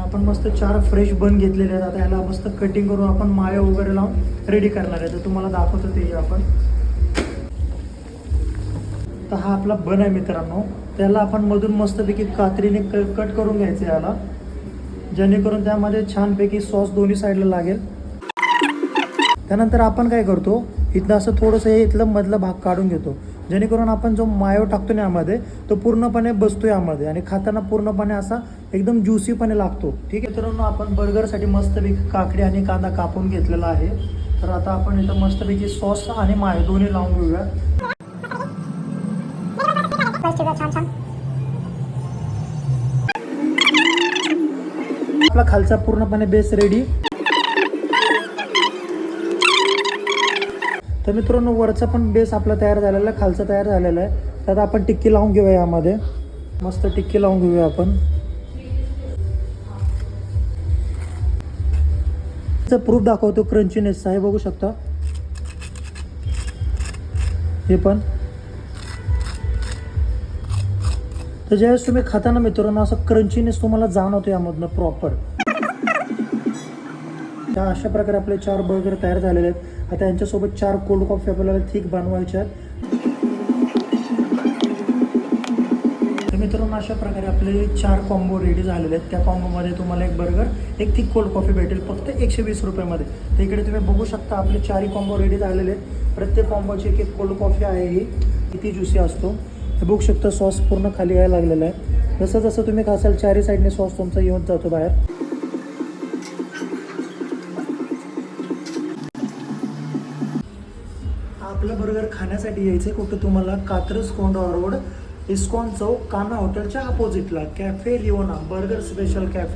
आपण मस्त 4 फ्रेश बन घेतलेले आहेत. आता याला मस्त कटिंग करून आपण माया वगैरे लावून रेडी करणार आहे. तर तुम्हाला दाखवतो ते आपण. तर हा आपला बन आहे मित्रांनो. त्याला आपण मधून मस्तपैकी कात्रीने कट करून घ्यायचं याला, जेणेकरून त्यामध्ये छानपैकी सॉस दोन्ही साईडला लागेल. त्यानंतर आपण काय करतो, इथलं असं थोडंसं हे इथलं मधला भाग काढून घेतो, जेणेकरून आपण जो मायो टाकतो ना यामध्ये तो पूर्णपणे बसतो यामध्ये आणि खाताना पूर्णपणे असा एकदम ज्युसीपणे लागतो. ठीक आहे मित्रांनो, आपण बर्गरसाठी मस्तपैकी काकडी आणि कांदा कापून घेतलेला आहे. तर आता आपण इथं मस्तपैकी सॉस आणि मायो दोन्ही लावून घेऊया. आपला खालचा पूर्णपणे बेस रेडी. तर मित्रांनो, वरचा पण बेस आपला तयार झालेला आहे, खालचा तयार झालेला आहे. तर आता आपण टिक्की लावून घेऊया यामध्ये. मस्त टिक्की लावून घेऊया आपण. प्रूफ दाखवतो क्रंचीनेस आहे, बघू शकता. हे पण तर ज्यावेळेस तुम्ही खाताना मित्रांनो असं क्रंचीनेस तुम्हाला जाणवतो यामधनं प्रॉपर. त्या अशा प्रकारे आपले 4 बर्गर तयार झालेले आहेत. आता यांच्यासोबत 4 कोल्ड कॉफी आपल्याला थिक बनवायच्या आहेत. तर मित्रांनो, अशा प्रकारे आपले 4 कॉम्बो रेडी झालेले आहेत. त्या कॉम्बोमध्ये तुम्हाला एक बर्गर, एक थिक कोल्ड कॉफी भेटेल फक्त 120 रुपयामध्ये. तर इकडे तुम्ही बघू शकता आपले 4ही कॉम्बो रेडी झालेले आहेत. प्रत्येक कॉम्बोची एक कोल्ड कॉफी आहे. ही किती ज्युसी असतो हे बघू शकता. सॉस पूर्ण खाली यायला लागलेला आहे. जसं जसं तुम्ही खासाल 4ही साईडने सॉस तुमचा येऊन जातो बाहेर. आपलं बर्गर खाण्यासाठी यायचं कुठं तुम्हाला, कात्रज कोंडा रोड, इस्कॉन चौक, काना हॉटेलच्या अपोजिटला cafe Leona burger special cafe.